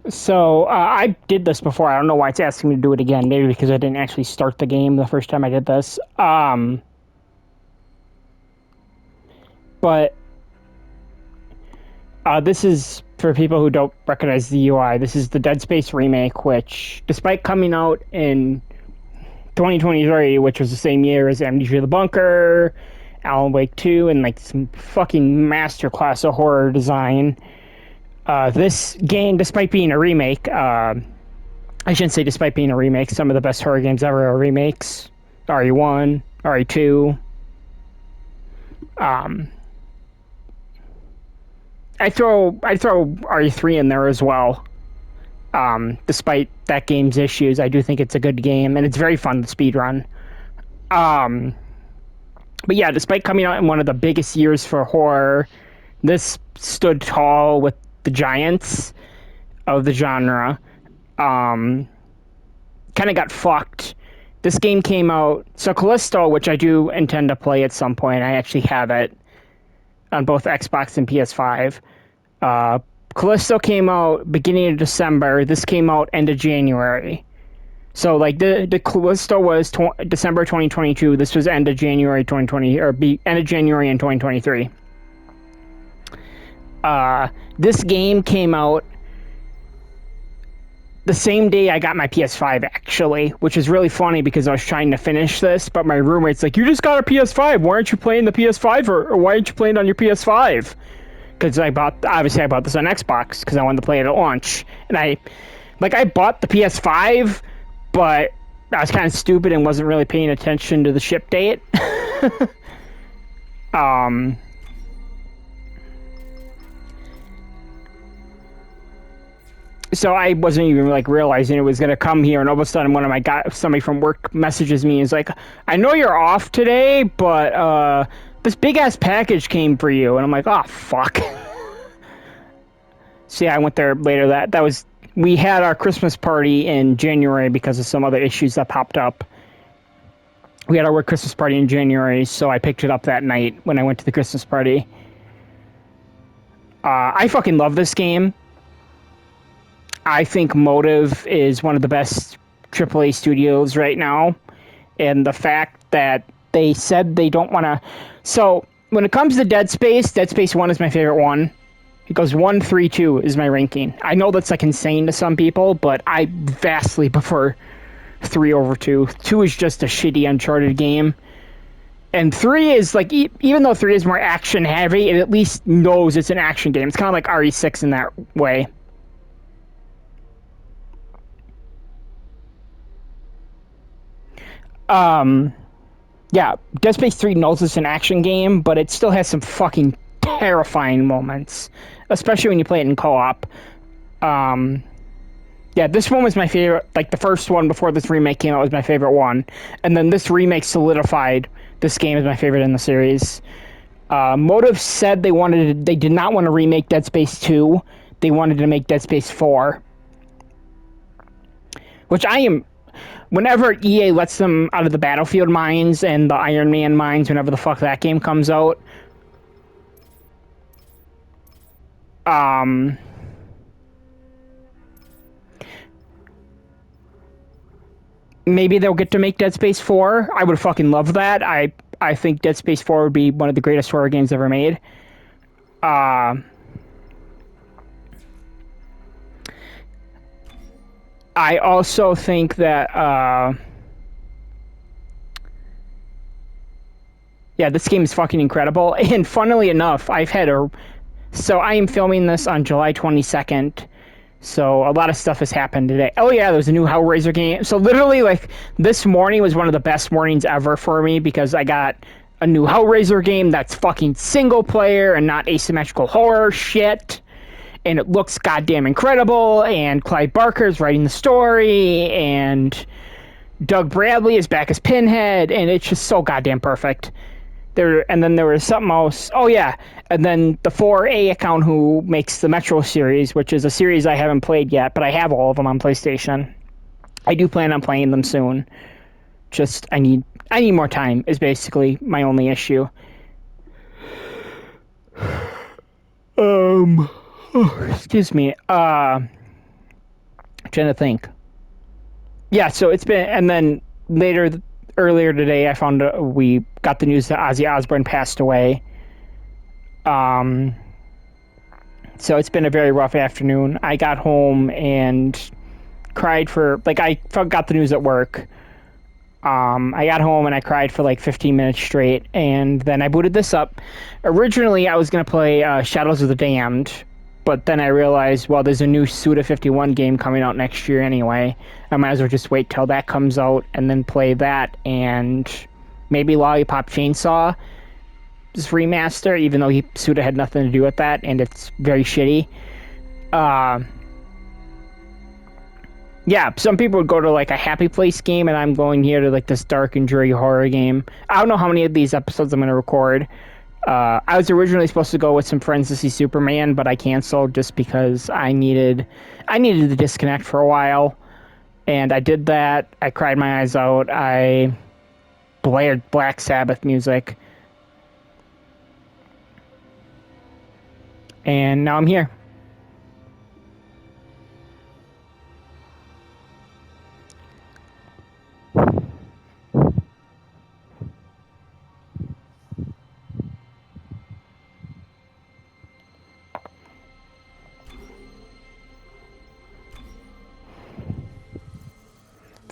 I did this before. I don't know why it's asking me to do it again. Maybe because I didn't actually start the game the first time I did this. But this is for people who don't recognize the UI. This is the Dead Space remake, which, despite coming out in 2023, which was the same year as Amnesia the Bunker, Alan Wake 2, and like some fucking masterclass of horror design. This game, despite being a remake, I shouldn't say despite being a remake, some of the best horror games ever are remakes. RE1, RE2. Um, I'd throw RE3 in there as well. Despite that game's issues, I do think it's a good game, and it's very fun to speedrun. Um, but yeah, despite coming out in one of the biggest years for horror, this stood tall with the giants of the genre. Um, Kind of got fucked. This game came out. So Callisto, which I do intend to play at some point, I actually have it on both Xbox and PS5. Uh, Callisto came out beginning of December. This came out end of January. So like the Callisto was December 2022. This was end of January 2020 or end of January in 2023. This game came out the same day I got my PS5, actually, which is really funny because I was trying to finish this, but my roommate's like, "You just got a PS5. Why aren't you playing the PS5 or why aren't you playing on your PS5?" Because I bought this on Xbox because I wanted to play it at launch, and I bought the PS5, but I was kind of stupid and wasn't really paying attention to the ship date. um. So I wasn't even like realizing it was gonna come here, and all of a sudden, somebody from work messages me and is like, "I know you're off today, but this big ass package came for you," and I'm like, "Oh fuck." So yeah, I went there later. We had our Christmas party in January because of some other issues that popped up. We had our work Christmas party in January, so I picked it up that night when I went to the Christmas party. I fucking love this game. I think Motive is one of the best AAA studios right now. And the fact that they said they don't want to... So, when it comes to Dead Space 1 is my favorite one. It goes 1, 3, 2 is my ranking. I know that's like insane to some people, but I vastly prefer 3 over 2. 2 is just a shitty Uncharted game. And 3 is like, even though 3 is more action heavy, it at least knows it's an action game. It's kind of like RE6 in that way. Yeah, Dead Space 3 knows it's an action game, but it still has some fucking terrifying moments, especially when you play it in co-op. Yeah, this one was my favorite. Like, the first one before this remake came out was my favorite one. And then this remake solidified this game as my favorite in the series. Motive said they did not want to remake Dead Space 2. They wanted to make Dead Space 4. Which whenever EA lets them out of the Battlefield mines and the Iron Man mines, whenever the fuck that game comes out, maybe they'll get to make Dead Space 4. I would fucking love that. I think Dead Space 4 would be one of the greatest horror games ever made. I also think that yeah, this game is fucking incredible. And funnily enough, so I am filming this on July 22nd. So a lot of stuff has happened today. Oh yeah, there's a new Hellraiser game. So literally, like, this morning was one of the best mornings ever for me because I got a new Hellraiser game that's fucking single player and not asymmetrical horror shit. And it looks goddamn incredible, and Clive Barker's writing the story, and Doug Bradley is back as Pinhead, and it's just so goddamn perfect. And then there was something else. Oh yeah, and then the 4A account who makes the Metro series, which is a series I haven't played yet, but I have all of them on PlayStation. I do plan on playing them soon. Just I need more time is basically my only issue. Excuse me. trying to think. Yeah, so it's been, and then earlier today, I found we got the news that Ozzy Osbourne passed away. So it's been a very rough afternoon. I got home and cried for, like, I got the news at work. I got home and I cried for like 15 minutes straight, and then I booted this up. Originally, I was going to play Shadows of the Damned, but then I realized, well, there's a new Suda51 game coming out next year anyway. I might as well just wait till that comes out and then play that, and maybe Lollipop Chainsaw remaster, even though Suda had nothing to do with that, and it's very shitty. Yeah, some people would go to like a happy place game, and I'm going here to like this dark and dreary horror game. I don't know how many of these episodes I'm going to record. I was originally supposed to go with some friends to see Superman, but I canceled just because I needed to disconnect for a while, and I did that. I cried my eyes out. I blared Black Sabbath music, and now I'm here.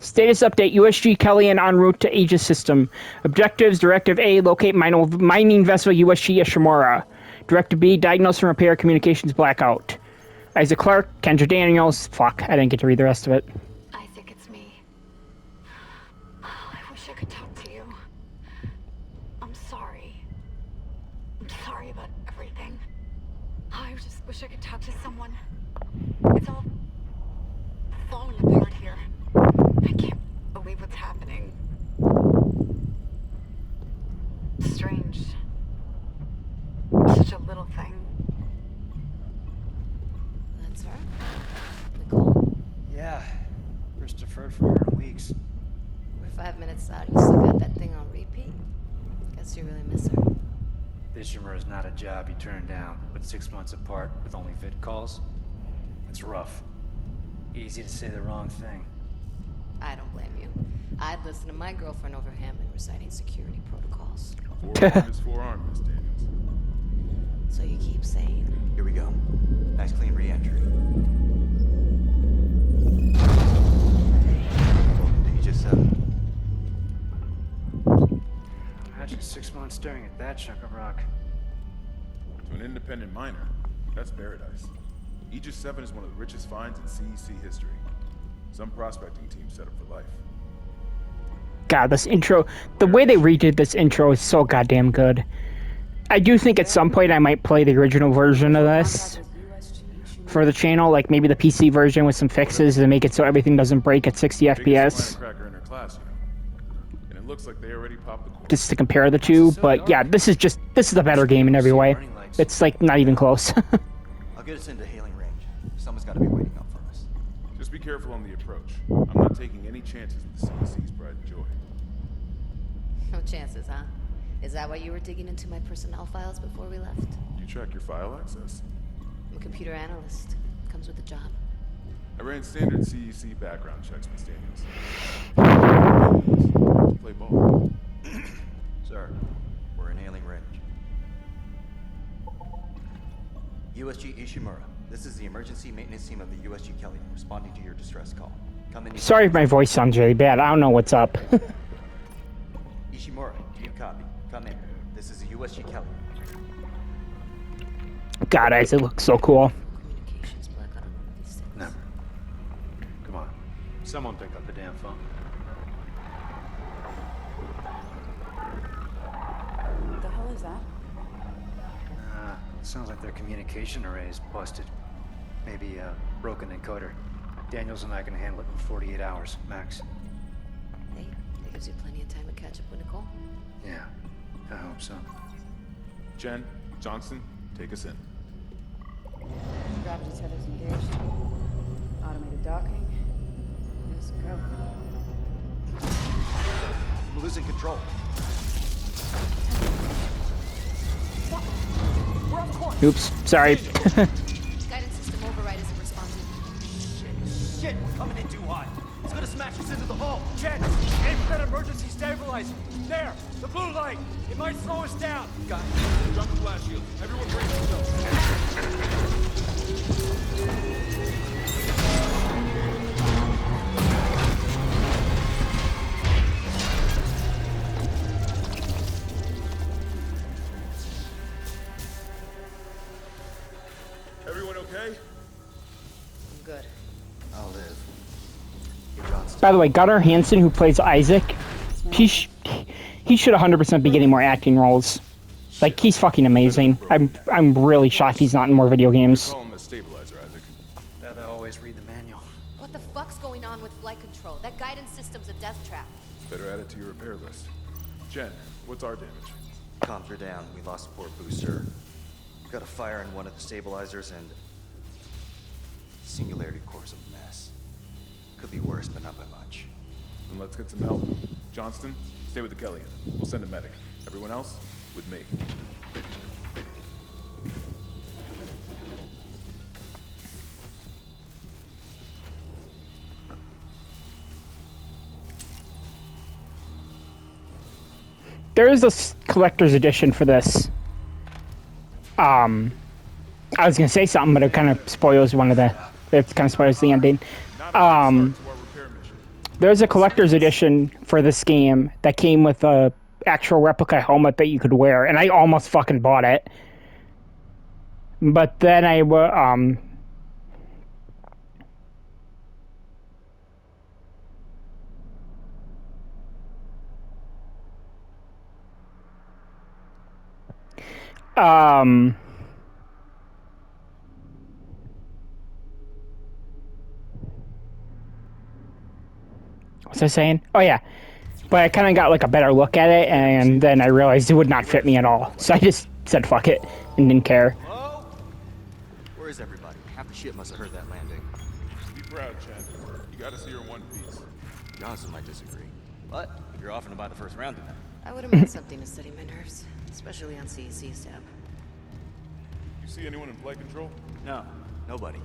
Status update, USG Kellyan en route to Aegis system. Objectives, Directive A, locate mining vessel USG Ishimura. Directive B, diagnose and repair communications blackout. Isaac Clarke, Kendra Daniels. Fuck, I didn't get to read the rest of it. Isaac, it's me. I wish I could talk to you. I'm sorry. I'm sorry about everything. I just wish I could talk to someone. It's all falling apart here. I can't believe what's happening. Strange. Such a little thing. That's her? Nicole? Yeah. First deferred from her in weeks. We're 5 minutes out. You still got that thing on repeat? Guess you really miss her. Ishimura is not a job you turn down, but 6 months apart with only vid calls? It's rough. Easy to say the wrong thing. I don't blame you. I'd listen to my girlfriend over Hammond reciting security protocols. Forearm is forearm, Miss Daniels. So you keep saying. Here we go. Nice clean re-entry. Welcome to Aegis 7. Imagine 6 months staring at that chunk of rock. To an independent miner, that's paradise. Aegis 7 is one of the richest finds in CEC history. Some prospecting team set up for life. God, this intro, the way they redid this intro is so goddamn good. I do think at some point I might play the original version of this for the channel, like maybe the PC version with some fixes to make it so everything doesn't break at 60 Biggest FPS, cracker in her class, you know. And it looks like they already popped the core. just to compare the two. But yeah, this is a better game in every way. It's like not even close. I'll get us into hailing range. Someone's got to be waiting up for us. Just be careful on the approach. I'm not taking any chances with the CEC's pride and joy. No chances, huh? Is that why you were digging into my personnel files before we left? You track your file access? I'm a computer analyst. Comes with the job. I ran standard CEC background checks, Miss Daniels. Let's play ball. Sir, we're in hailing range. USG Ishimura. This is the emergency maintenance team of the USG Kellyan responding to your distress call. Come in. Sorry if my voice sounds really bad. I don't know what's up. Ishimura, do you copy? Come in. This is the USG Kellyan. God, Isaac looks so cool. Communications blackout on one of these things. Never. Come on. Someone pick up the damn phone. What the hell is that? Sounds like their communication array is busted. Maybe a broken encoder. Daniels and I can handle it in 48 hours, max. Hey, that gives you plenty of time to catch up with Nicole. Yeah, I hope so. Jen, Johnson, take us in. Gravity tethers engaged. Automated docking. Let's go. We're losing control. We're off course. Oops, sorry. Guidance system override isn't responding. Shit, we're coming in too hot. It's gonna smash us into the hull. Jet, aim for that emergency stabilizer. There, the blue light. It might slow us down. Got it. Drop the blast shield. Everyone brace yourselves. Everyone okay? I'm good. I'll live. You're Johnston. By the way, Gunnar Hansen, who plays Isaac, he should 100% be getting more acting roles. Like, he's fucking amazing. I'm really shocked he's not in more video games. Call him the stabilizer, Isaac. Better always read the manual. What the fuck's going on with flight control? That guidance system's a death trap. Better add it to your repair list. Jen, what's our damage? Comms are down. We lost the port booster. We got a fire in one of the stabilizers and... Singularity core's a mess. Could be worse, but not by much. Then let's get some help. Johnston, stay with the Kellion. We'll send a medic. Everyone else, with me. There is a collector's edition for this. I was gonna say something, but it kind of spoils one of the. It kind of spoils the ending. To our repair mission. There's a collector's edition for this game that came with a actual replica helmet that you could wear, and I almost fucking bought it. But then what was I saying? Oh yeah. But I kind of got like a better look at it, and then I realized it would not fit me at all. So I just said fuck it and didn't care. Hello? Where is everybody? Half the ship must have heard that landing. Be proud, Jen. You gotta see her in one piece. Johnson might disagree. But you're offering to buy the first round tonight. I would have meant something to steady my nerves, especially on CEC's tab. You see anyone in flight control? No, nobody.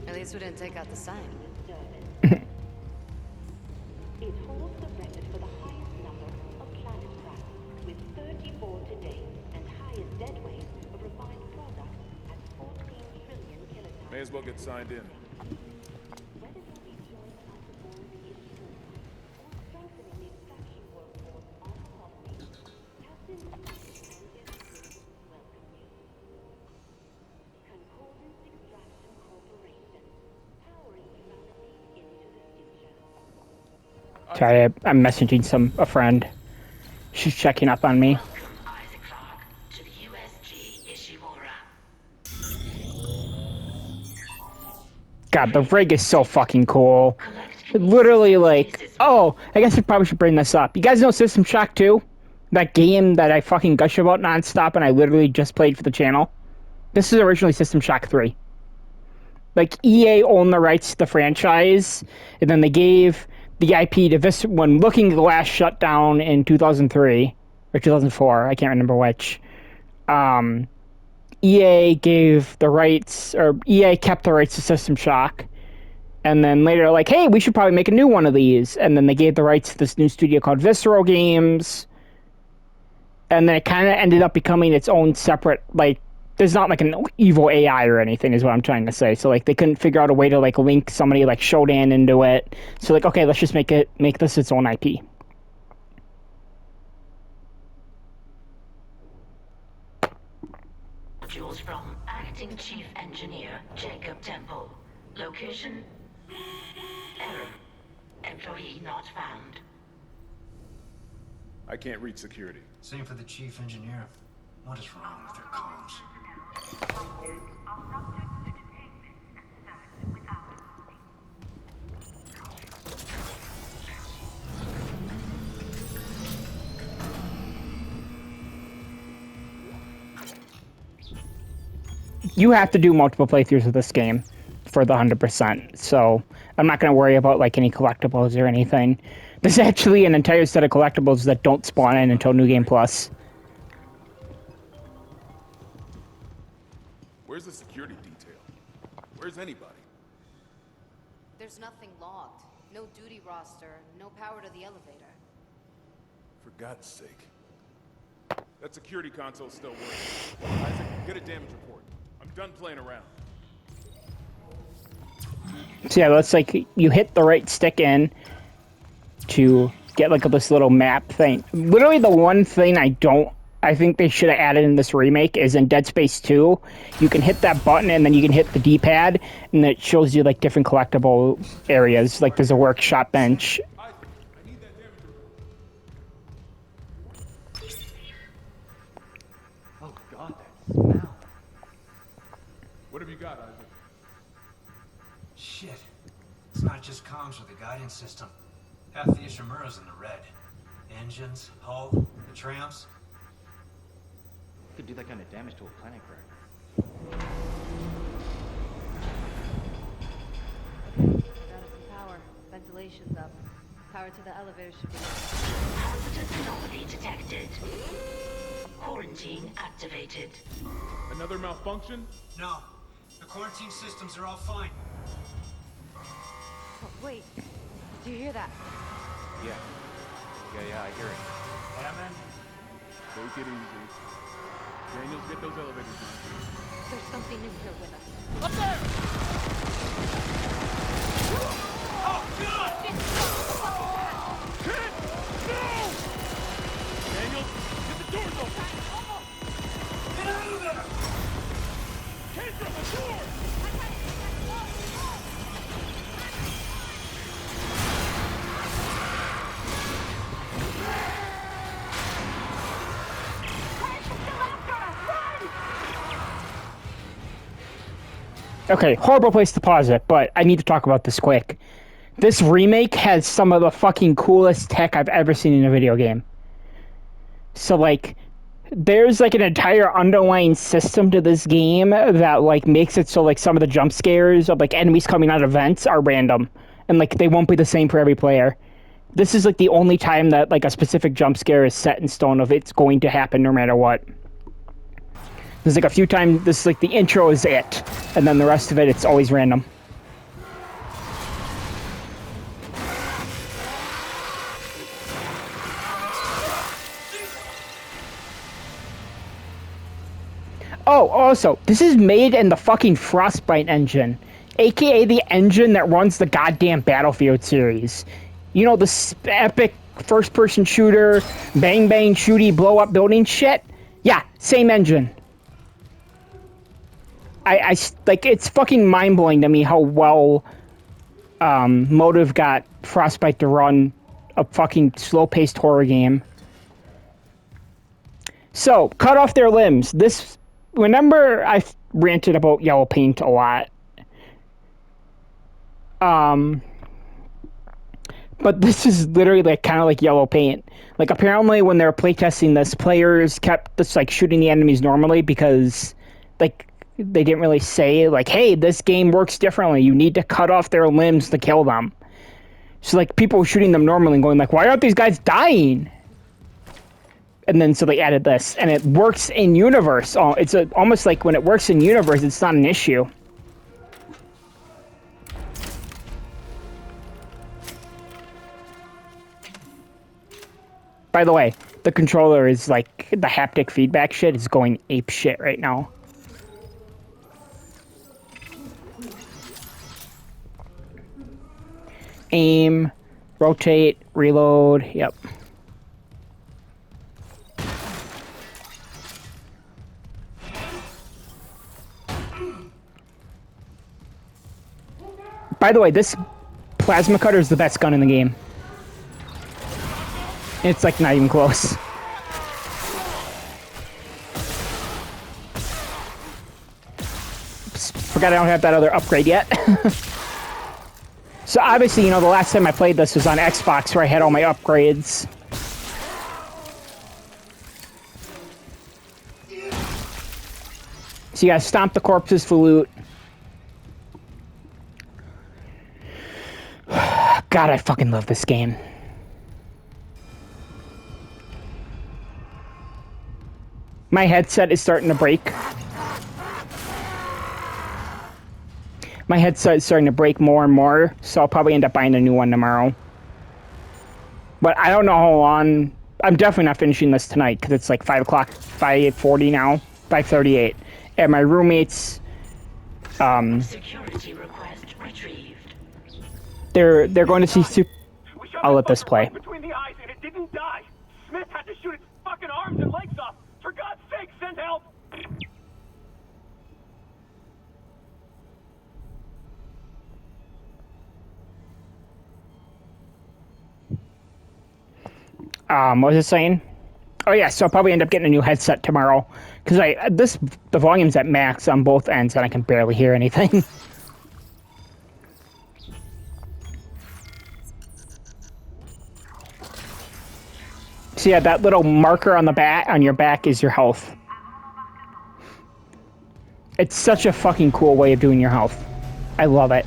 At least we didn't take out the sign. It holds the record for the highest number of planet cracks, with 34 to date, and highest dead weight of refined product at 14 trillion kilotons. May as well get signed in. Whether they'll be joined underboard the issue or strengthening the extraction workforce on the colony, Captain and Guest welcome you. Concordance Extraction Corporation, powering humanity into the future. Sorry, I'm messaging a friend. She's checking up on me. Welcome, Isaac Clarke, to the USG Ishimura. God, the rig is so fucking cool. Literally, like, oh, I guess I probably should bring this up. You guys know System Shock 2? That game that I fucking gush about nonstop and I literally just played for the channel? This is originally System Shock 3. Like, EA owned the rights to the franchise, and then they gave the IP to Vista when Looking Glass shut down in 2003, or 2004, I can't remember which. EA gave the rights, or EA kept the rights to System Shock, and then later like, hey, we should probably make a new one of these, and then they gave the rights to this new studio called Visceral Games, and then it kind of ended up becoming its own separate, like, there's not like an evil AI or anything is what I'm trying to say. So like they couldn't figure out a way to like link somebody like Shodan into it. So like, okay, let's just make this its own IP. Modules from Acting Chief Engineer Jacob Temple. Location? Error. Employee not found. I can't reach security. Same for the chief engineer. What is wrong with their comms? You have to do multiple playthroughs of this game for the 100%. So I'm not going to worry about like any collectibles or anything. There's actually an entire set of collectibles that don't spawn in until New Game Plus. Where's the security detail? Where's anybody? There's nothing logged. No duty roster, no power to the elevator. For God's sake. That security console's still working. Isaac, get a damage report. I'm done playing around. So yeah, that's like you hit the right stick in to get like this little map thing. Literally the one thing I think they should have added in this remake is in Dead Space 2, you can hit that button and then you can hit the D-pad and it shows you like different collectible areas. Like there's a workshop bench. I need that damage report. Oh god, that smell. What have you got, Isaac? Shit. It's not just comms with the guidance system. Half the Ishimura's in the red. Engines, hull, the trams. Could do that kind of damage to a planet crack. Got us some power. Ventilation's up. Power to the elevator should be... Hazardous anomaly detected. Quarantine activated. Another malfunction? No. The quarantine systems are all fine. Oh, wait. Do you hear that? Yeah, I hear it. Yeah, man? Take it easy. Daniels, get those elevators down. There's something in here with us. Oh, God! Daniels, get the doors open! Get out of there! Kendra, the door! Okay, horrible place to pause it, but I need to talk about this quick. This remake has some of the fucking coolest tech I've ever seen in a video game. So, like, there's, like, an entire underlying system to this game that, like, makes it so, like, some of the jump scares of, like, enemies coming out of vents are random. And, like, they won't be the same for every player. This is, like, the only time that, like, a specific jump scare is set in stone of it's going to happen no matter what. There's like a few times, this is like the intro is it, and then the rest of it, it's always random. Oh, also, this is made in the fucking Frostbite engine, aka the engine that runs the goddamn Battlefield series. You know, this epic first-person shooter, bang-bang, shooty, blow-up building shit? Yeah, same engine. I like, it's fucking mind-blowing to me how well Motive got Frostbite to run a fucking slow-paced horror game. So, cut off their limbs. This, remember I ranted about yellow paint a lot. But this is literally like kind of like yellow paint. Like apparently when they were playtesting this, players kept just like shooting the enemies normally because like they didn't really say like, hey, this game works differently. You need to cut off their limbs to kill them. So like people were shooting them normally and going like, why aren't these guys dying? And then so they added this and it works in universe. Oh, it's almost like when it works in universe, it's not an issue. By the way, the controller is like, the haptic feedback shit is going ape shit right now. Aim, rotate, reload, yep. By the way, this plasma cutter is the best gun in the game. It's like not even close. Oops, forgot I don't have that other upgrade yet. So obviously, you know, the last time I played this was on Xbox where I had all my upgrades. So you gotta stomp the corpses for loot. God, I fucking love this game. My headset is starting to break. My headset is starting to break more and more, so I'll probably end up buying a new one tomorrow. But I don't know how long. I'm definitely not finishing this tonight because it's like 5 o'clock, 5:40 now, 5:38. And my roommates, Security request retrieved. they're going to see I'll let this play. Between the eyes and it didn't die. Smith had to shoot its fucking arms and legs off. For God's sake, send help! What was I saying? Oh yeah, so I'll probably end up getting a new headset tomorrow because the volume's at max on both ends and I can barely hear anything. So yeah, that little marker on the back on your back is your health. It's such a fucking cool way of doing your health. I love it.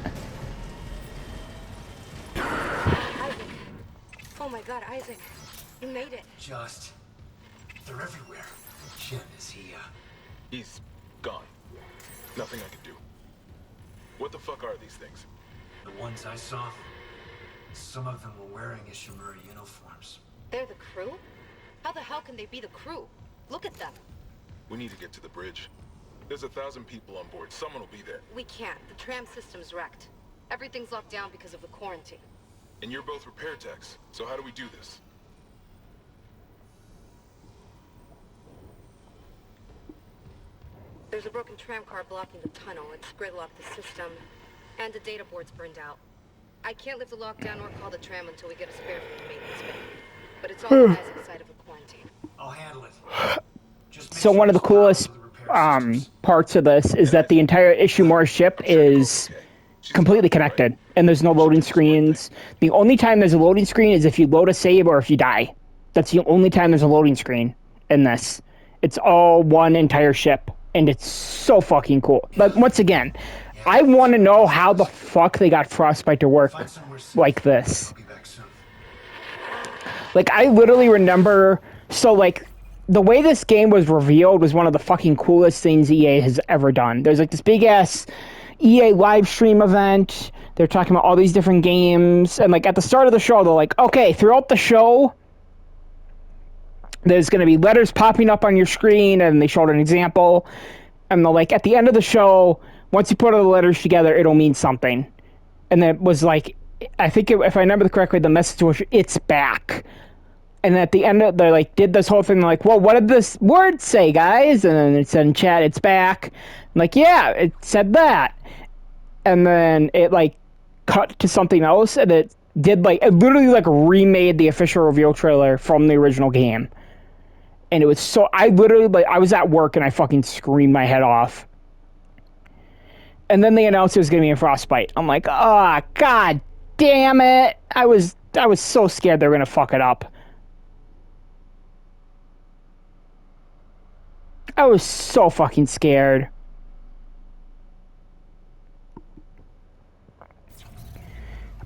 Isaac. Oh my God, Isaac. You made it. Just... they're everywhere. Jin, is he, He's gone. Nothing I can do. What the fuck are these things? the ones I saw? Some of them were wearing Ishimura uniforms. They're the crew? How the hell can they be the crew? Look at them. We need to get to the bridge. There's 1,000 people on board. Someone will be there. We can't. The tram system's wrecked. Everything's locked down because of the quarantine. And you're both repair techs, so how do we do this? There's a broken tram car blocking the tunnel. It's gridlocked the system. And the data board's burned out. I can't lift the lockdown or call the tram until we get a spare from the maintenance bay. But it's all on Isaac's side of the quarantine. I'll handle it. Just make So sure one of the it's allowed coolest to the repair systems. parts of this is that the entire Ishimura ship is completely connected, and there's no loading screens. The only time there's a loading screen is if you load a save or if you die. That's the only time there's a loading screen in this. It's all one entire ship, and it's so fucking cool. But once again, I want to know how the fuck they got Frostbite to work Find somewhere safe. like this. I'll be back soon. Like, I literally remember, so, like, the way this game was revealed was one of the fucking coolest things EA has ever done. There's, like, this big-ass EA live stream event. They're talking about all these different games. And, like, at the start of the show, they're like, okay, throughout the show, there's going to be letters popping up on your screen, and they showed an example. And they're like, at the end of the show, once you put all the letters together, it'll mean something. And it was like, I think if I remember correctly, the message was, it's back. And at the end, they like did this whole thing, like, well, what did this word say, guys? And then it said in chat, it's back. I'm like, yeah, it said that. And then it like cut to something else, and it did like, it literally like remade the official reveal trailer from the original game. And it was so, I literally, like, I was at work and I fucking screamed my head off. And then they announced it was going to be a Frostbite. I'm like, oh, god damn it. I was so scared they were going to fuck it up. I was so fucking scared.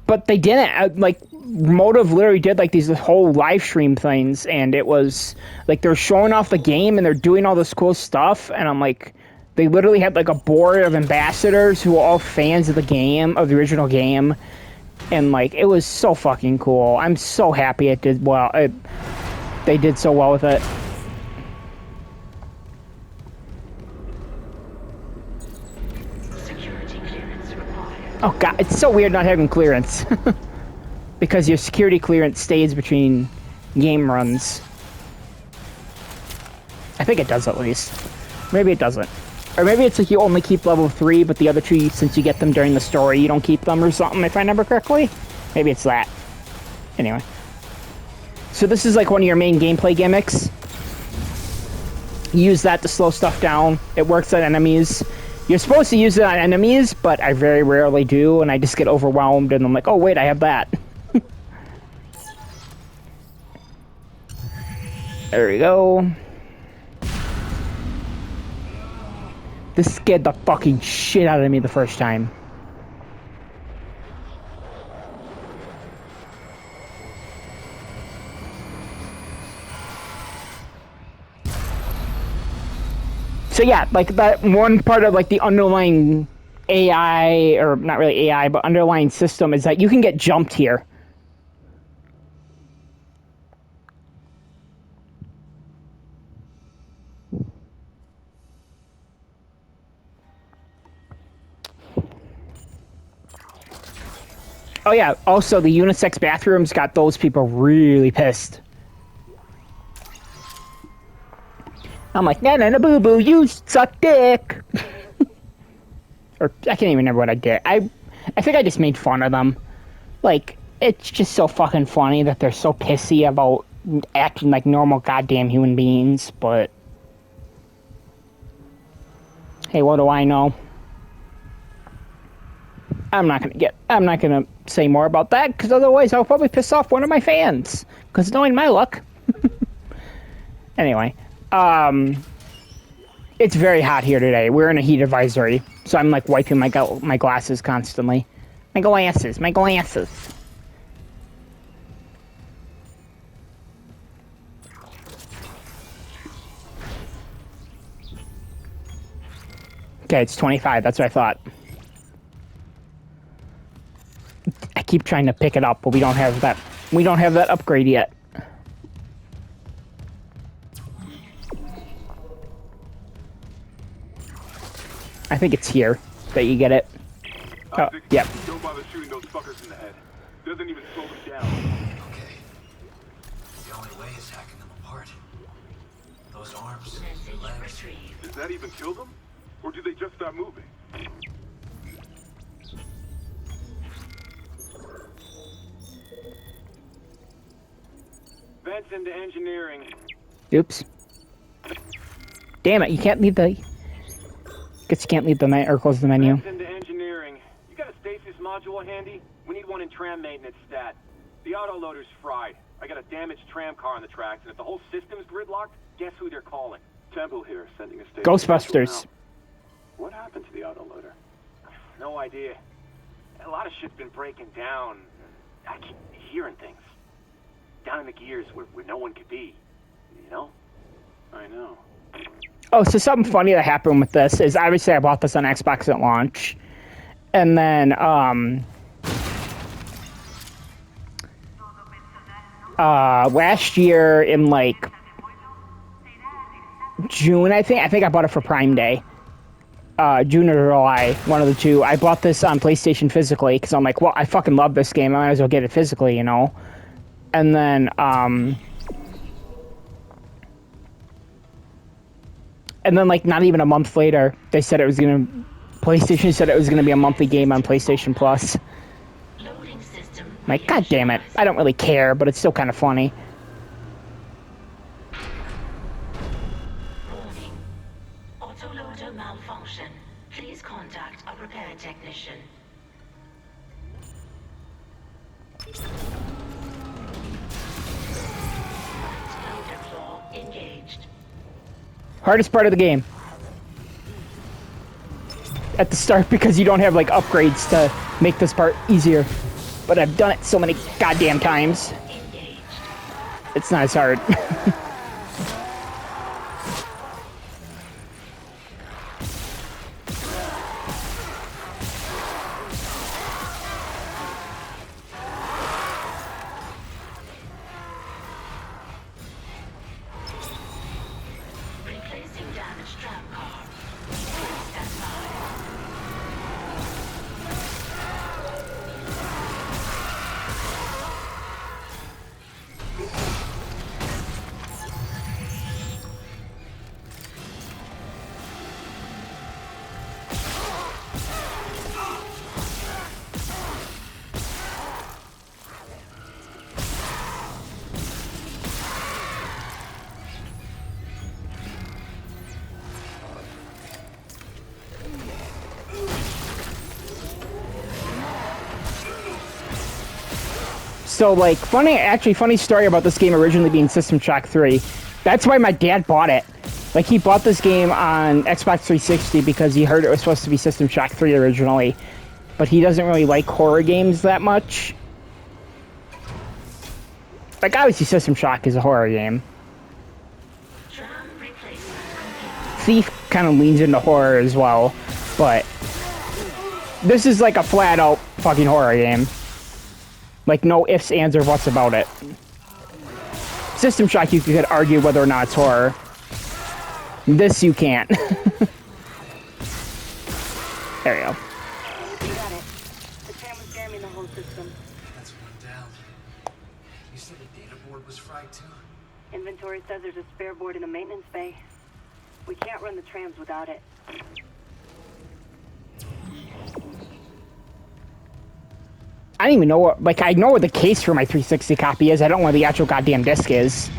But they didn't. Like, Motive literally did, like, these whole live stream things, and it was, like, they're showing off the game, and they're doing all this cool stuff, and I'm like, they literally had, like, a board of ambassadors who were all fans of the game, of the original game, and, like, it was so fucking cool. I'm so happy it did well. They did so well with it. Security clearance required. Oh god, it's so weird not having clearance. Because your security clearance stays between game runs. I think it does at least. Maybe it doesn't. Or maybe it's like you only keep level 3, but the other 2, since you get them during the story, you don't keep them or something, if I remember correctly. Maybe it's that. Anyway. So this is like one of your main gameplay gimmicks. You use that to slow stuff down. It works on enemies. You're supposed to use it on enemies, but I very rarely do, and I just get overwhelmed, and I'm like, oh wait, I have that. There we go. This scared the fucking shit out of me the first time. So yeah, like that one part of like the underlying AI, or not really AI, but underlying system is that you can get jumped here. Oh yeah, also the unisex bathrooms got those people really pissed. I'm like, nah, boo boo, you suck dick. Or I can't even remember what I did. I think I just made fun of them. Like, it's just so fucking funny that they're so pissy about acting like normal goddamn human beings, but hey, what do I know? I'm not gonna say more about that, because otherwise I'll probably piss off one of my fans. Because knowing my luck. Anyway, it's very hot here today. We're in a heat advisory, so I'm like wiping my glasses constantly. My glasses. Okay, it's 25. That's what I thought. I keep trying to pick it up, but we don't have that. We don't have that upgrade yet. I think it's here that you get it. Oh, yep. Don't bother shooting those fuckers in the head. Doesn't even slow them down. Okay. The only way is hacking them apart. Those arms, legs. Does that even kill them? Or do they just stop moving? Vents into engineering. Oops. Damn it, you can't leave the... Guess you can't leave the or close the menu. Vents into engineering. You got a stasis module handy? We need one in tram maintenance stat. The autoloader's fried. I got a damaged tram car on the tracks, and if the whole system's gridlocked, guess who they're calling? Temple here, sending a stasis Ghostbusters. What happened to the autoloader? No idea. A lot of shit's been breaking down. I keep hearing things. Down in the gears where no one could be. You know? I know. Oh, so something funny that happened with this is obviously I bought this on Xbox at launch. And then, last year in like June, I think I bought it for Prime Day. June or July, one of the two. I bought this on PlayStation physically because I'm like, well, I fucking love this game. I might as well get it physically, you know? And then, like, not even a month later, they said it was gonna... PlayStation said it was gonna be a monthly game on PlayStation Plus. Like, god damn it. I don't really care, but it's still kind of funny. Warning. Autoloader malfunction. Please contact a repair technician. Loader claw engaged. Hardest part of the game. At the start, because you don't have, like, upgrades to make this part easier. But I've done it so many goddamn times. It's not as hard. Replacing damaged tram car. Stand by. So, like, funny story about this game originally being System Shock 3. That's why my dad bought it. Like, he bought this game on Xbox 360 because he heard it was supposed to be System Shock 3 originally. But he doesn't really like horror games that much. Like, obviously System Shock is a horror game. Thief kind of leans into horror as well, but this is like a flat-out fucking horror game. Like, no ifs, ands, or buts about it. System Shock, you could argue whether or not it's horror. This, you can't. There you go. We got it. The tram was jamming the whole system. That's one down. You said the data board was fried too? Inventory says there's a spare board in the maintenance bay. We can't run the trams without it. I don't even know what, like, I know where the case for my 360 copy is. I don't know where the actual goddamn disc is.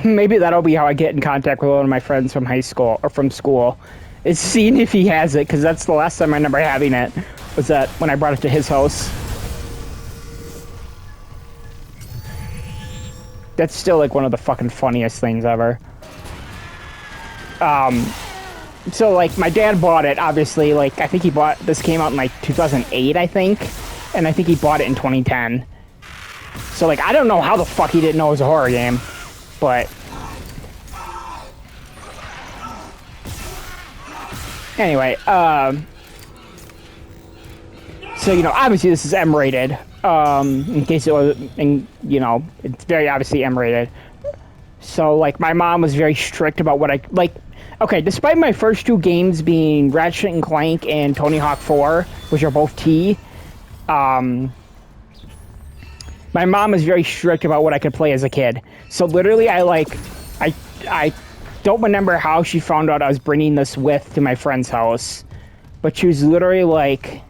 Maybe that'll be how I get in contact with one of my friends from high school, or from school. Is seeing if he has it, because that's the last time I remember having it, was that when I brought it to his house. That's still, like, one of the fucking funniest things ever. So, like, my dad bought it, obviously, like, I think he bought, this came out in, like, 2008, I think, and I think he bought it in 2010. So, like, I don't know how the fuck he didn't know it was a horror game, but... Anyway, so, you know, obviously this is M-rated. In case it was, you know, it's very obviously M-rated. So, like, my mom was very strict about what I, like, okay, despite my first two games being Ratchet and Clank and Tony Hawk 4, which are both T, my mom was very strict about what I could play as a kid. So, literally, I don't remember how she found out I was bringing this with to my friend's house, but she was literally like,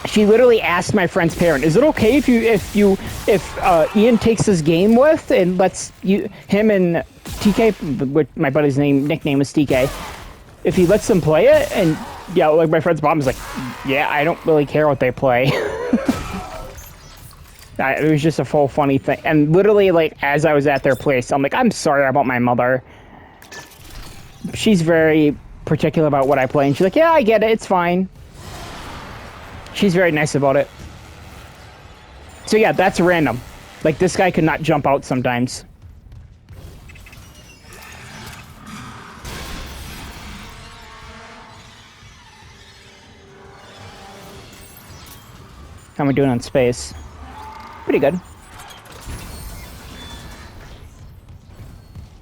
she literally asked my friend's parent, "Is it okay if Ian takes this game with and lets him and TK, which my buddy's nickname is TK, if he lets them play it?" And yeah, like my friend's mom was like, "Yeah, I don't really care what they play." It was just a full funny thing. And literally, like, as I was at their place, I'm like, "I'm sorry about my mother. She's very particular about what I play." And she's like, "Yeah, I get it. It's fine." She's very nice about it. So yeah, that's random. Like, this guy could not jump out sometimes. How am I doing on space? Pretty good.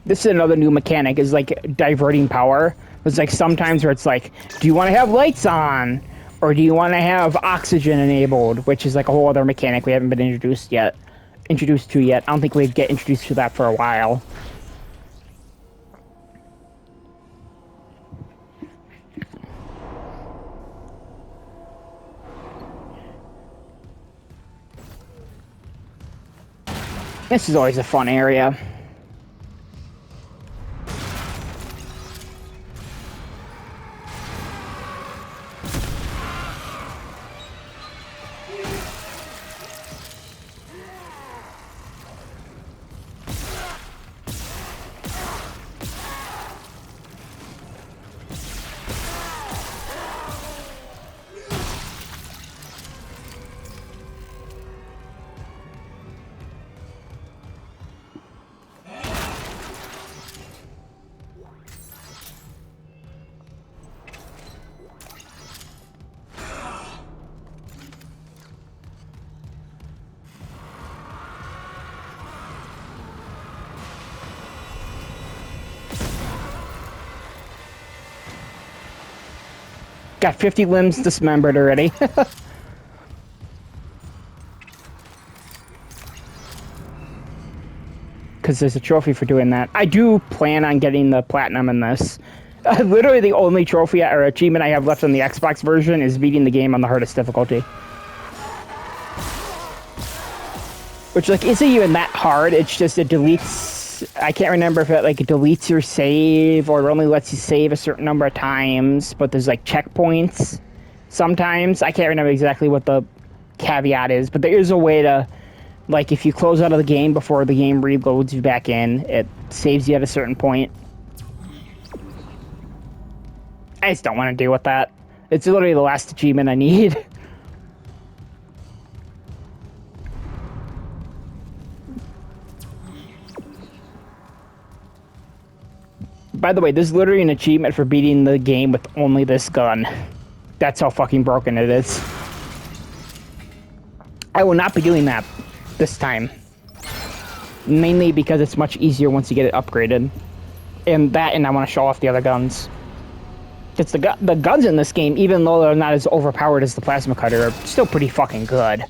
This is another new mechanic, is like diverting power. It's like sometimes where it's like, do you want to have lights on? Or do you want to have oxygen enabled? Which is like a whole other mechanic we haven't been introduced to yet. I don't think we'd get introduced to that for a while. This is always a fun area. Got 50 limbs dismembered already. Because there's a trophy for doing that. I do plan on getting the platinum in this. Literally the only trophy or achievement I have left on the Xbox version is beating the game on the hardest difficulty. Which, like, isn't even that hard. It's just it deletes... I can't remember if it, like, it deletes your save or it only lets you save a certain number of times. But there's, like, checkpoints sometimes. I can't remember exactly what the caveat is. But there is a way to... Like, if you close out of the game before the game reloads you back in, it saves you at a certain point. I just don't want to deal with that. It's literally the last achievement I need. By the way, this is literally an achievement for beating the game with only this gun. That's how fucking broken it is. I will not be doing that this time. Mainly because it's much easier once you get it upgraded. And I want to show off the other guns. It's the guns in this game, even though they're not as overpowered as the plasma cutter, are still pretty fucking good.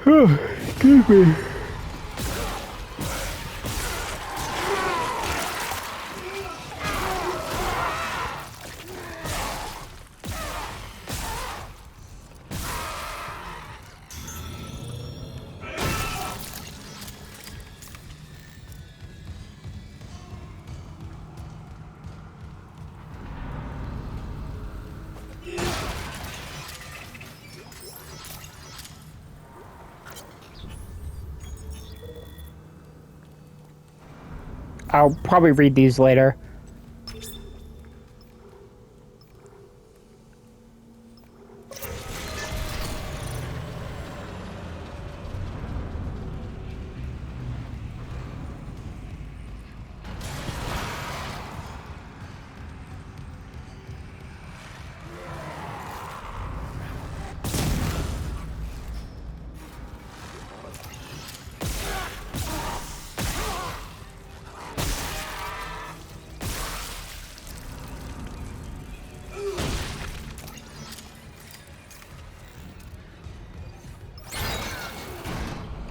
Excuse me. I'll probably read these later.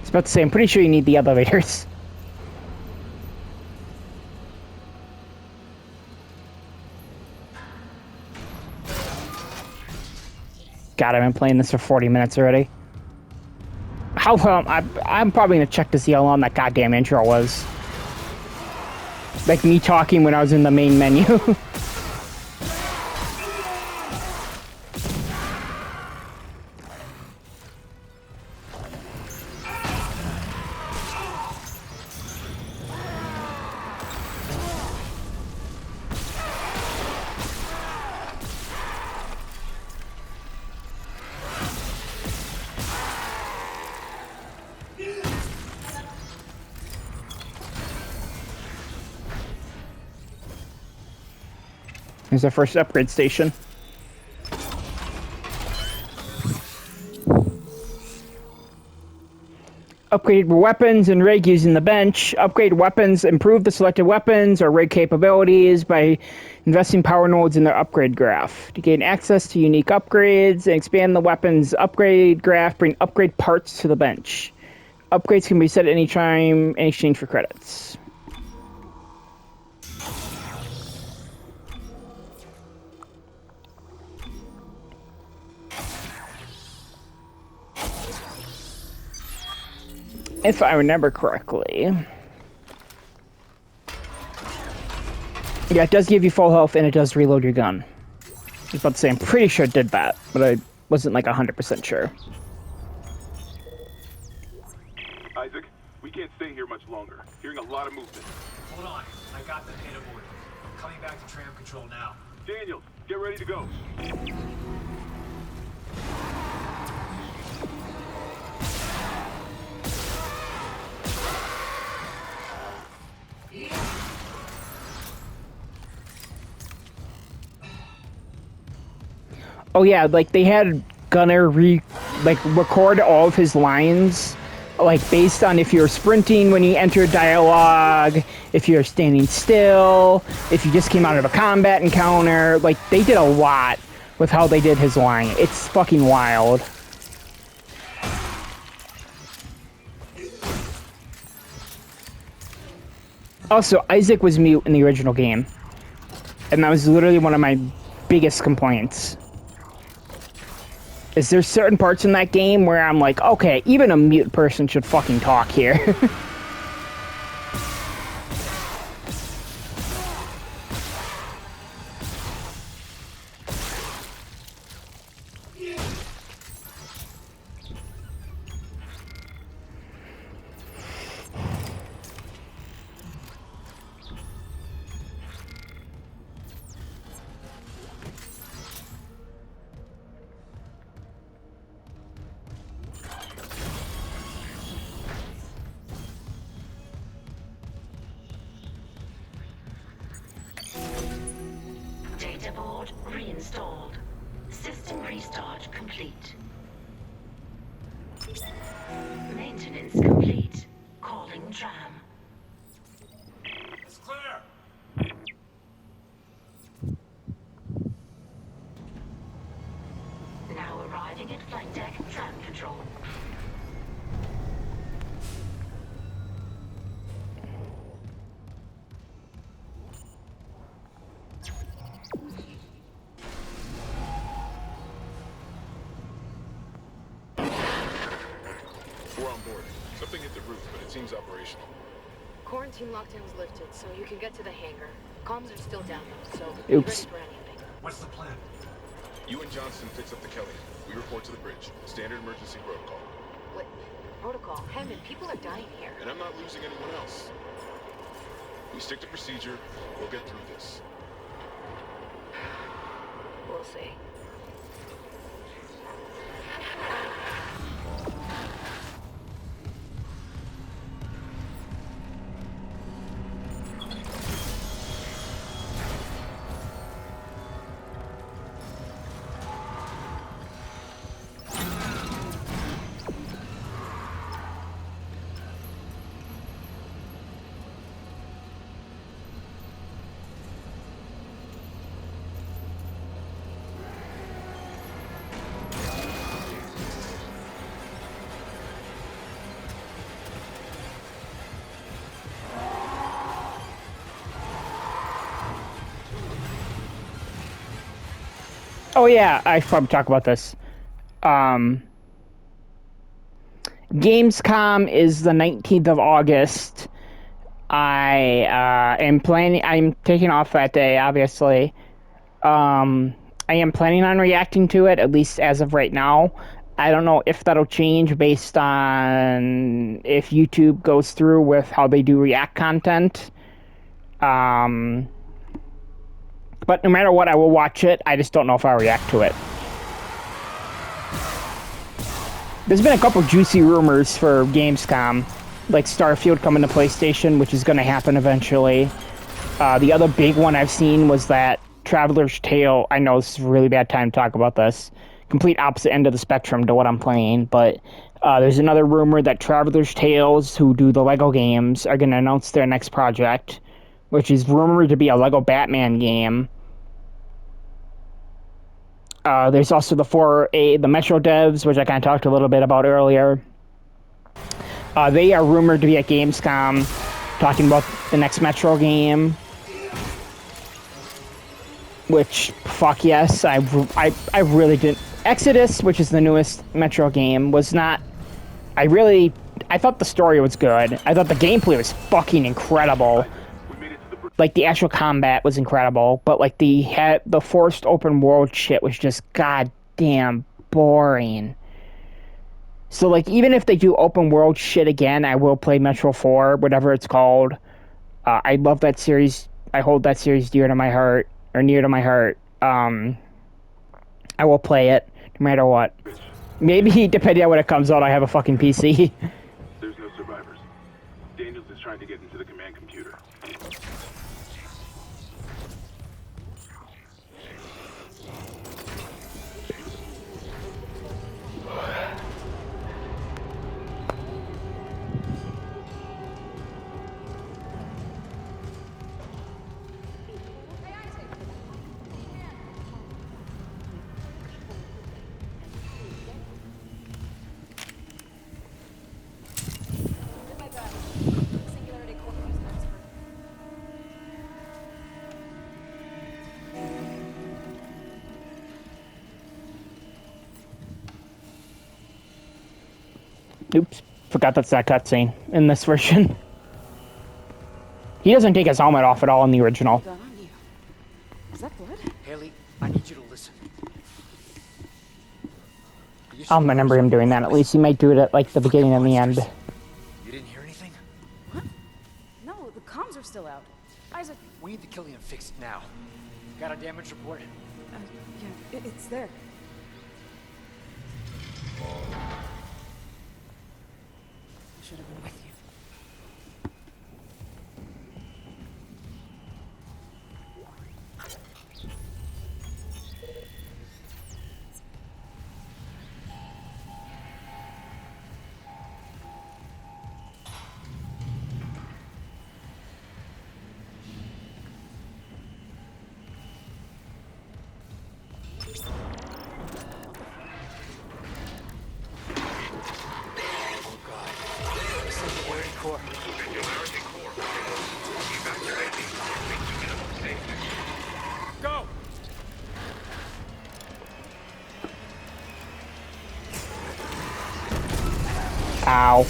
About to say, I'm pretty sure you need the elevators. God, I've been playing this for 40 minutes already. How long? I'm probably gonna check to see how long that goddamn intro was. Like me talking when I was in the main menu. Here's our first upgrade station. Upgrade weapons and rig using the bench. Upgrade weapons, improve the selected weapons or rig capabilities by investing power nodes in their upgrade graph. To gain access to unique upgrades and expand the weapons upgrade graph, bring upgrade parts to the bench. Upgrades can be set at any time in exchange for credits. If I remember correctly. Yeah, it does give you full health and it does reload your gun. I was about to say, I'm pretty sure it did that, but I wasn't like 100% sure. Isaac, we can't stay here much longer. Hearing a lot of movement. Hold on. I got the data board. I'm coming back to tram control now. Daniels, get ready to go. Oh yeah, like they had Gunner record all of his lines, like based on if you're sprinting when you enter dialogue, if you're standing still, if you just came out of a combat encounter. Like they did a lot with how they did his line. It's fucking wild. Also, Isaac was mute in the original game, and that was literally one of my biggest complaints. Is there certain parts in that game where I'm like, okay, even a mute person should fucking talk here. board reinstalled. System restart complete. Maintenance complete. Calling tram. It's clear. Now arriving at flight deck tram control. We're on board. Something hit the roof, but it seems operational. Quarantine lockdown's lifted, so you can get to the hangar. Comms are still down, so be ready Oops. for anything. What's the plan? You and Johnston fix up the Kelly. We report to the bridge. Standard emergency protocol. What? Protocol? Hammond, people are dying here. And I'm not losing anyone else. We stick to procedure. We'll get through this. We'll see. Oh yeah, I should probably talk about this. Gamescom is the 19th of August. I'm taking off that day, obviously. I am planning on reacting to it, at least as of right now. I don't know if that'll change based on if YouTube goes through with how they do React content. But no matter what, I will watch it. I just don't know if I'll react to it. There's been a couple juicy rumors for Gamescom, like Starfield coming to PlayStation, which is going to happen eventually. The other big one I've seen was that Traveler's Tale. I know this is a really bad time to talk about this. Complete opposite end of the spectrum to what I'm playing, but there's another rumor that Traveler's Tales, who do the LEGO games, are going to announce their next project, which is rumored to be a LEGO Batman game. There's also the Metro devs, which I kind of talked a little bit about earlier. They are rumored to be at Gamescom, talking about the next Metro game. Which, fuck yes, I really didn't. Exodus, which is the newest Metro game, was not. I thought the story was good. I thought the gameplay was fucking incredible. Like, the actual combat was incredible, but, like, the forced open world shit was just goddamn boring. So, like, even if they do open world shit again, I will play Metro 4, whatever it's called. I love that series. I hold that series dear to my heart, or near to my heart. I will play it, no matter what. Maybe, depending on when it comes out, I have a fucking PC. There's no survivors. Daniels is trying to get into the command computer. Oops, forgot that's that cutscene in this version. He doesn't take his helmet off at all in the original. Gun on you. Is that blood? Haley, I need you to listen. I'll remember him doing that. At least he might do it at, like, the beginning and the end. You didn't hear anything? What? No, the comms are still out. Isaac. We need the Killian fixed now. Got a damage report? Yeah, it's there. I should have been with you. Ow.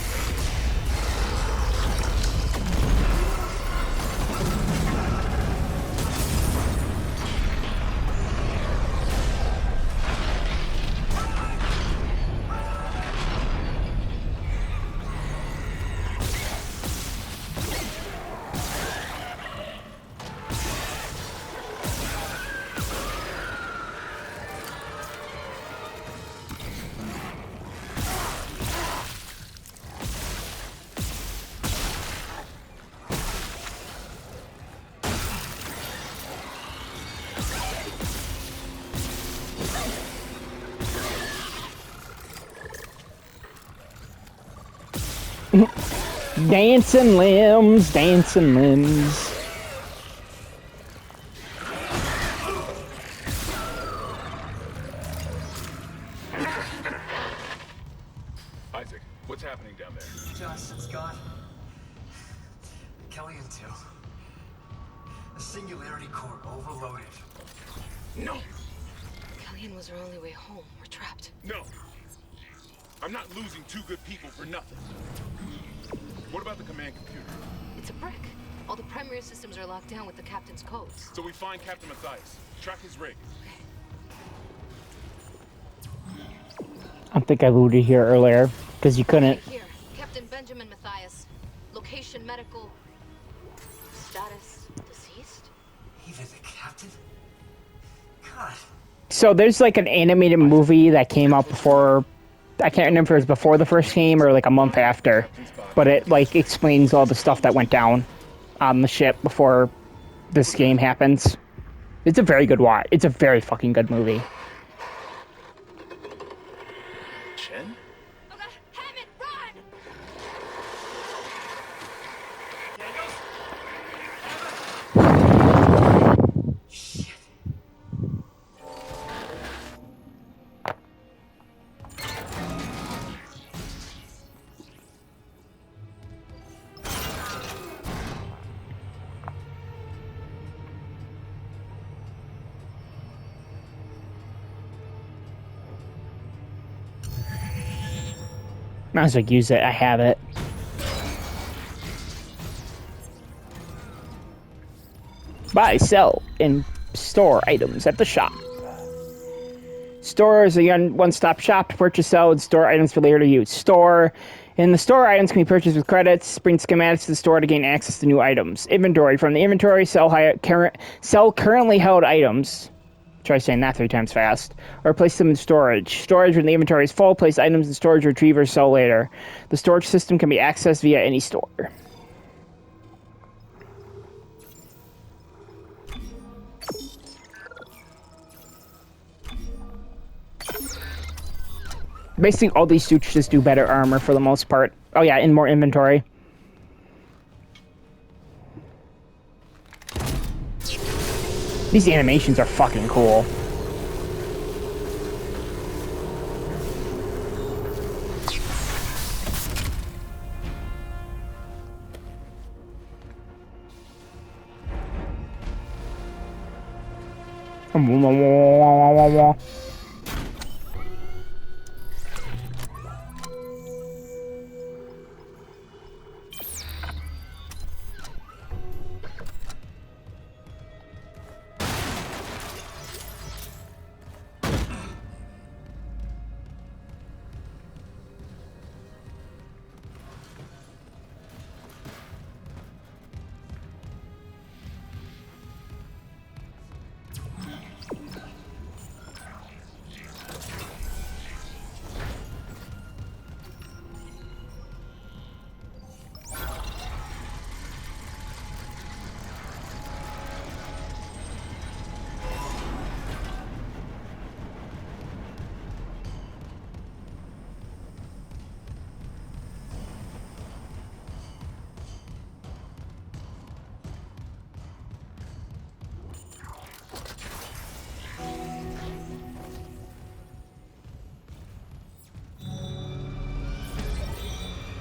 Dancing limbs, dancing limbs. Isaac, what's happening down there? Johnson's gone. Kellion too. The singularity core overloaded. No! Kellion was our only way home. We're trapped. No! I'm not losing two good people for nothing. What about the command computer? It's a brick. All the primary systems are locked down with the captain's codes. So we find Captain Mathias, track his rig. I think I looted here earlier because you couldn't. Here, Captain Benjamin Mathias. Location medical. Status deceased. Even the captain? God. So there's like an animated movie that came out before. I can't remember if it was before the first game or like a month after, but it like explains all the stuff that went down on the ship before this game happens. It's a very good watch. It's a very fucking good movie. Chen? Okay, Hammond, run! Shit. Might as well use it. I have it. Buy, sell, and store items at the shop. Store is a one-stop shop to purchase, sell, and store items for later to use. Store. In the store, items can be purchased with credits. Bring schematics to the store to gain access to new items. Inventory. From the inventory, sell currently held items. Try saying that 3 times fast. Or place them in storage. Storage, when the inventory is full, place items in storage, retrieve, or sell later. The storage system can be accessed via any store. Basically, all these suits just do better armor for the most part. Oh yeah, and more inventory. These animations are fucking cool.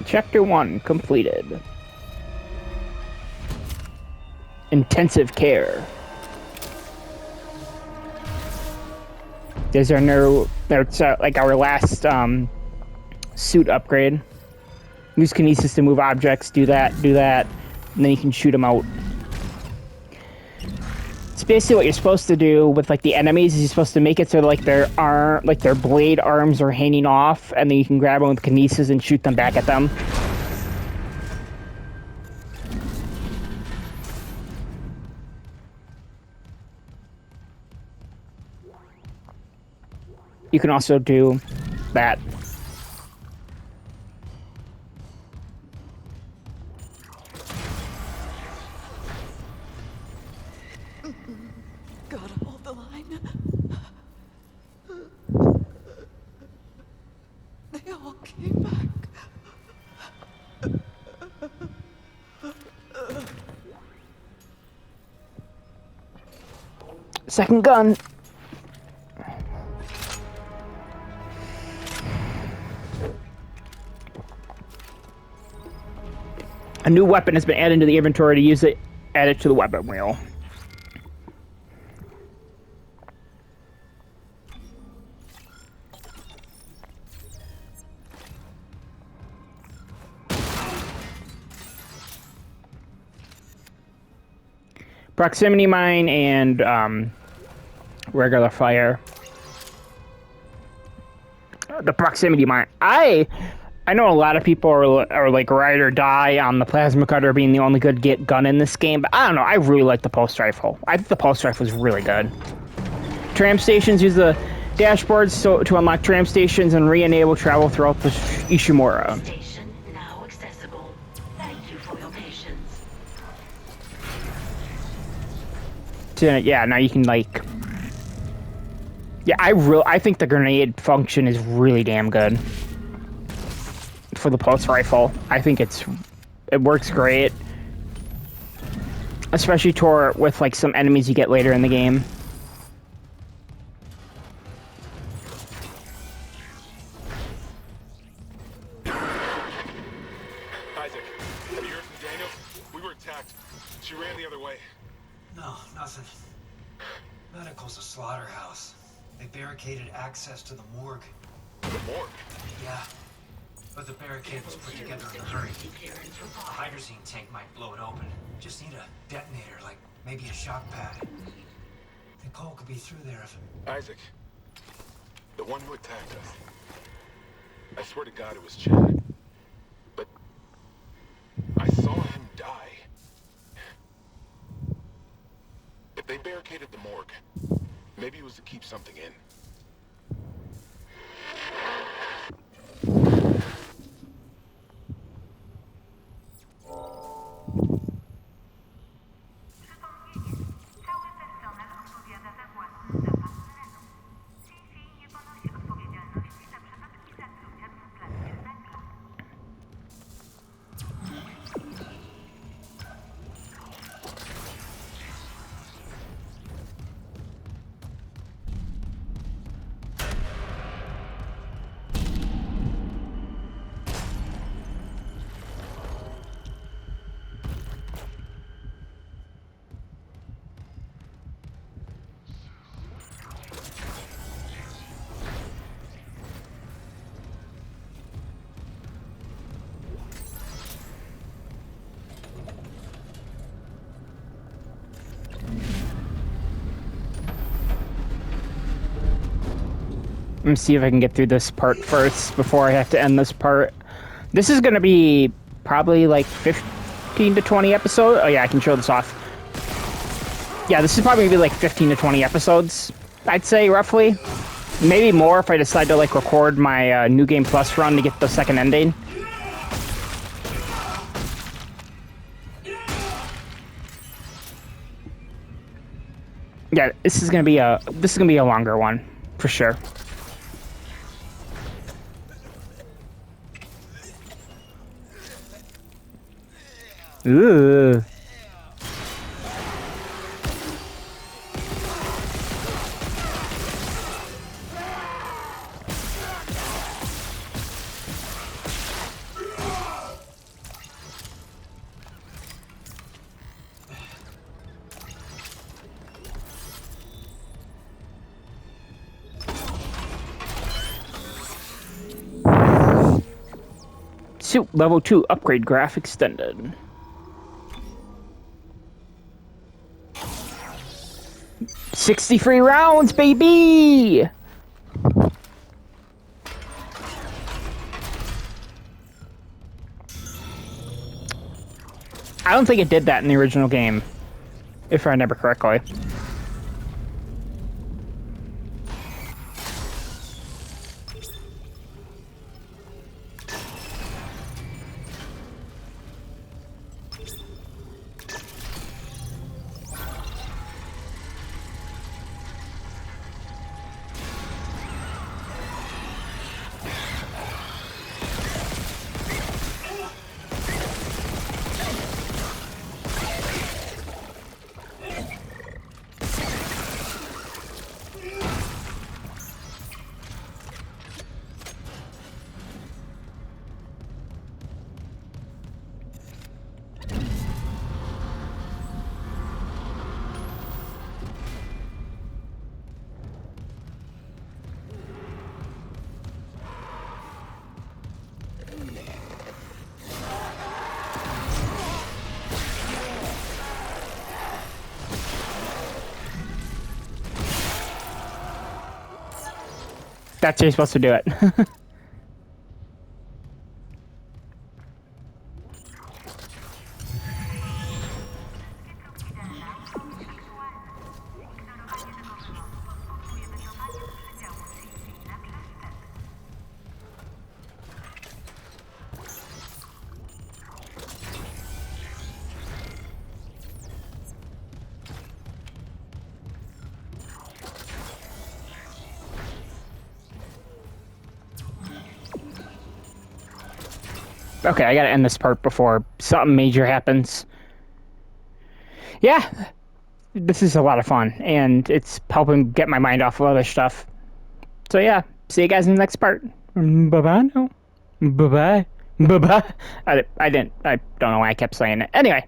Chapter 1 completed. Intensive care. There's our like our last suit upgrade. Use kinesis to move objects. Do that. And then you can shoot them out. It's basically what you're supposed to do with like the enemies. Is you're supposed to make it so like their blade arms are hanging off, and then you can grab them with kinesis and shoot them back at them. You can also do that. Gotta hold the line. They all came back. Second gun. A new weapon has been added to the inventory. To use it, add it to the weapon wheel. Proximity mine and regular fire. The proximity mine. I know a lot of people are like ride or die on the plasma cutter being the only good gun in this game, but I don't know. I really like the pulse rifle. I think the pulse rifle is really good. Tram stations use the dashboards to unlock tram stations and re-enable travel throughout the Ishimura. Station now accessible. Thank you for your patience. Yeah, now you can like. Yeah, I think the grenade function is really damn good for the pulse rifle. I think it works great, especially with like some enemies you get later in the game. Isaac, have you heard from Daniel? We were attacked. She ran the other way. No, nothing. Medical's a slaughterhouse. They barricaded access to the morgue. The morgue? Yeah. But the barricade was put together in a hurry. A hydrazine tank might blow it open. Just need a detonator, like maybe a shock pad. Nicole could be through there if... Isaac, the one who attacked us. I swear to God it was Chad. But I saw him die. If they barricaded the morgue, maybe it was to keep something in. Cały personel odpowiada za własny zapas terenu. CC nie ponosi odpowiedzialności za przypadki zatrucia dwutlenkiem węgla. Let me see if I can get through this part first before I have to end this part. This is going to be probably like 15 to 20 episodes. Oh yeah, I can show this off. Yeah, this is probably going to be like 15 to 20 episodes, I'd say, roughly. Maybe more if I decide to like record my New Game Plus run to get the second ending. Yeah, this is gonna be a longer one, for sure. Ooh. Suit level 2 upgrade graph extended. "63 rounds, baby!" I don't think it did that in the original game, if I remember correctly. That's how you're supposed to do it. Okay, I gotta end this part before something major happens. Yeah, this is a lot of fun, and it's helping get my mind off of other stuff. So yeah, see you guys in the next part. Bye-bye now. Bye-bye. Bye-bye. I don't know why I kept saying it. Anyway.